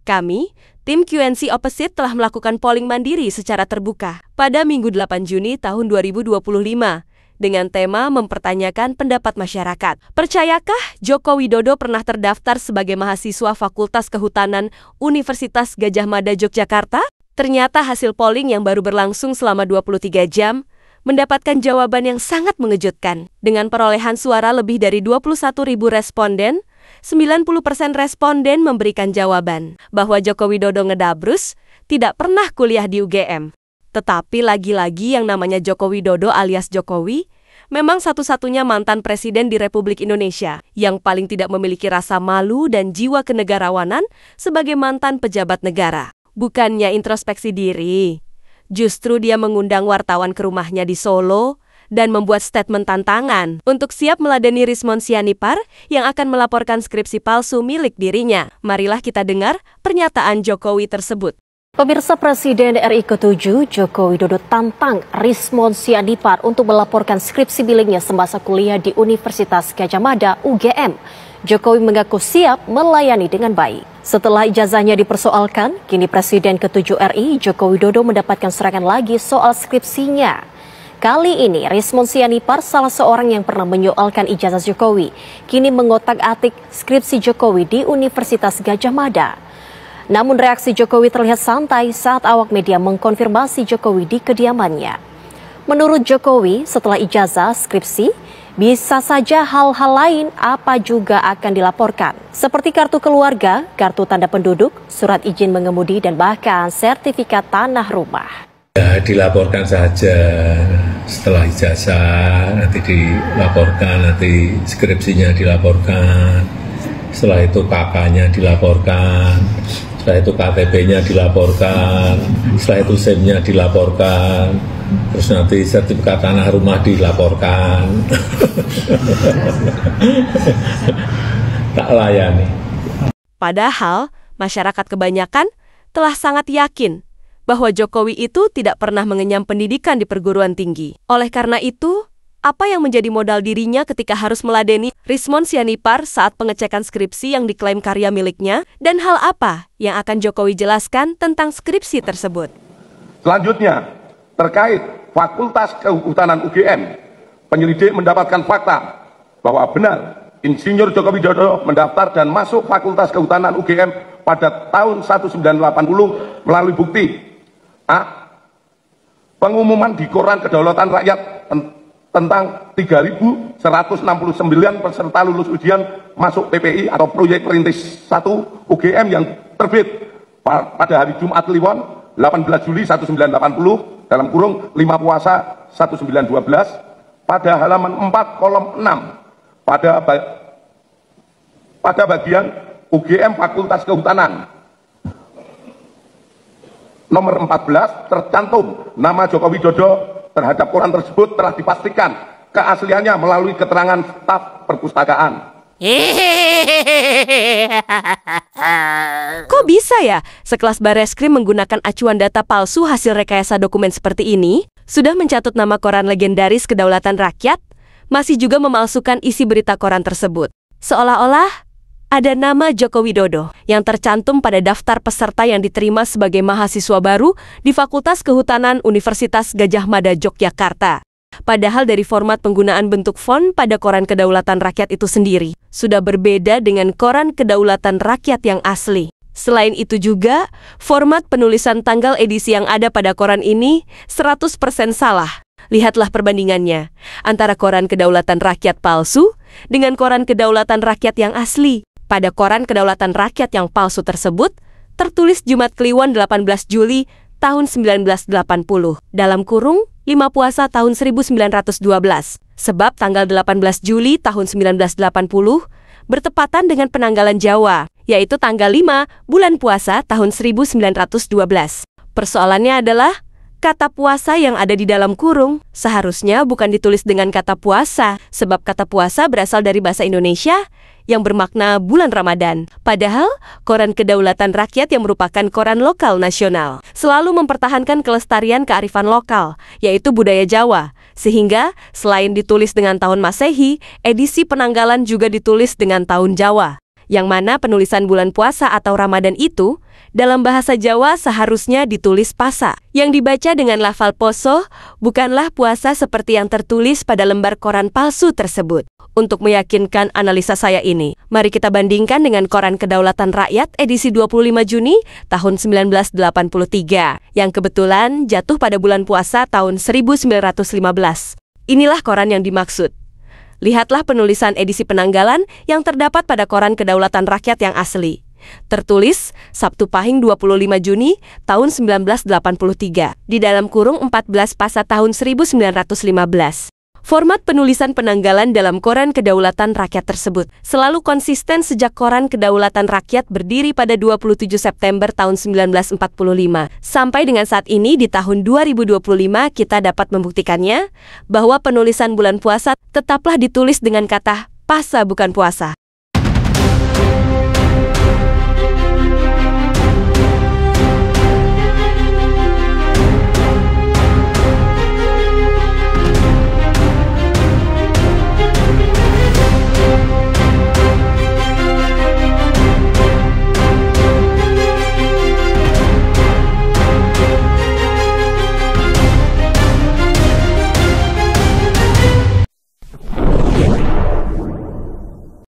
Kami, tim QNC Opposite telah melakukan polling mandiri secara terbuka pada Minggu 8 Juni tahun 2025 dengan tema mempertanyakan pendapat masyarakat. Percayakah Joko Widodo pernah terdaftar sebagai mahasiswa Fakultas Kehutanan Universitas Gadjah Mada Yogyakarta? Ternyata hasil polling yang baru berlangsung selama 23 jam mendapatkan jawaban yang sangat mengejutkan. Dengan perolehan suara lebih dari 21.000 responden, 90% responden memberikan jawaban bahwa Joko Widodo ngedabrus tidak pernah kuliah di UGM. Tetapi lagi-lagi yang namanya Joko Widodo alias Jokowi memang satu-satunya mantan presiden di Republik Indonesia yang paling tidak memiliki rasa malu dan jiwa kenegarawanan sebagai mantan pejabat negara. Bukannya introspeksi diri, justru dia mengundang wartawan ke rumahnya di Solo dan membuat statement tantangan untuk siap meladeni Rismon Sianipar yang akan melaporkan skripsi palsu milik dirinya. Marilah kita dengar pernyataan Jokowi tersebut. Pemirsa, Presiden RI ke-7 Joko Widodo tantang Rismon Sianipar untuk melaporkan skripsi miliknya semasa kuliah di Universitas Gadjah Mada UGM. Jokowi mengaku siap melayani dengan baik. Setelah ijazahnya dipersoalkan, kini Presiden ke-7 RI Joko Widodo mendapatkan serangan lagi soal skripsinya. Kali ini, Rismon Sianipar, salah seorang yang pernah menyoalkan ijazah Jokowi, kini mengotak-atik skripsi Jokowi di Universitas Gadjah Mada. Namun reaksi Jokowi terlihat santai saat awak media mengkonfirmasi Jokowi di kediamannya. Menurut Jokowi, setelah ijazah skripsi, bisa saja hal-hal lain apa juga akan dilaporkan. Seperti kartu keluarga, kartu tanda penduduk, surat izin mengemudi, dan bahkan sertifikat tanah rumah. Ya, dilaporkan saja setelah ijazah, nanti dilaporkan, nanti skripsinya dilaporkan, setelah itu KK-nya dilaporkan, setelah itu KTP-nya dilaporkan, setelah itu SIM-nya dilaporkan, terus nanti sertifikat tanah rumah dilaporkan. Tak layani. Padahal masyarakat kebanyakan telah sangat yakin bahwa Jokowi itu tidak pernah mengenyam pendidikan di perguruan tinggi. Oleh karena itu, apa yang menjadi modal dirinya ketika harus meladeni Rismon Sianipar saat pengecekan skripsi yang diklaim karya miliknya, dan hal apa yang akan Jokowi jelaskan tentang skripsi tersebut? Selanjutnya, terkait Fakultas Kehutanan UGM, penyelidik mendapatkan fakta bahwa benar Insinyur Joko Widodo mendaftar dan masuk Fakultas Kehutanan UGM pada tahun 1980 melalui bukti A. Pengumuman di Koran Kedaulatan Rakyat tentang 3.169 peserta lulus ujian masuk PPI atau Proyek Perintis 1 UGM yang terbit pada hari Jumat Kliwon 18 Juli 1980 dalam kurung 5 Puasa 1912 pada halaman 4 kolom 6 pada bagian UGM Fakultas Kehutanan. Nomor 14 tercantum nama Joko Widodo terhadap koran tersebut telah dipastikan keasliannya melalui keterangan staf perpustakaan. Kok bisa ya sekelas Bareskrim menggunakan acuan data palsu hasil rekayasa dokumen seperti ini? Sudah mencatut nama koran legendaris Kedaulatan Rakyat, masih juga memalsukan isi berita koran tersebut. Seolah-olah ada nama Joko Widodo yang tercantum pada daftar peserta yang diterima sebagai mahasiswa baru di Fakultas Kehutanan Universitas Gadjah Mada Yogyakarta. Padahal dari format penggunaan bentuk font pada koran Kedaulatan Rakyat itu sendiri sudah berbeda dengan koran Kedaulatan Rakyat yang asli. Selain itu juga, format penulisan tanggal edisi yang ada pada koran ini 100% salah. Lihatlah perbandingannya antara koran Kedaulatan Rakyat palsu dengan koran Kedaulatan Rakyat yang asli. Pada koran Kedaulatan Rakyat yang palsu tersebut, tertulis Jumat Kliwon 18 Juli tahun 1980, dalam kurung 5 Puasa tahun 1912. Sebab tanggal 18 Juli tahun 1980 bertepatan dengan penanggalan Jawa, yaitu tanggal 5 bulan Puasa tahun 1912. Persoalannya adalah kata puasa yang ada di dalam kurung seharusnya bukan ditulis dengan kata puasa, sebab kata puasa berasal dari bahasa Indonesia yang bermakna bulan Ramadan. Padahal, koran Kedaulatan Rakyat yang merupakan koran lokal nasional selalu mempertahankan kelestarian kearifan lokal, yaitu budaya Jawa. Sehingga, selain ditulis dengan tahun Masehi, edisi penanggalan juga ditulis dengan tahun Jawa, yang mana penulisan bulan puasa atau Ramadan itu dalam bahasa Jawa seharusnya ditulis pasa, yang dibaca dengan lafal poso, bukanlah puasa seperti yang tertulis pada lembar koran palsu tersebut. Untuk meyakinkan analisa saya ini, mari kita bandingkan dengan Koran Kedaulatan Rakyat edisi 25 Juni tahun 1983, yang kebetulan jatuh pada bulan puasa tahun 1915. Inilah koran yang dimaksud. Lihatlah penulisan edisi penanggalan yang terdapat pada Koran Kedaulatan Rakyat yang asli. Tertulis Sabtu Pahing 25 Juni tahun 1983 di dalam kurung 14 Pasa tahun 1915. Format penulisan penanggalan dalam Koran Kedaulatan Rakyat tersebut selalu konsisten sejak Koran Kedaulatan Rakyat berdiri pada 27 September tahun 1945. Sampai dengan saat ini di tahun 2025 kita dapat membuktikannya bahwa penulisan bulan puasa tetaplah ditulis dengan kata pasa bukan puasa.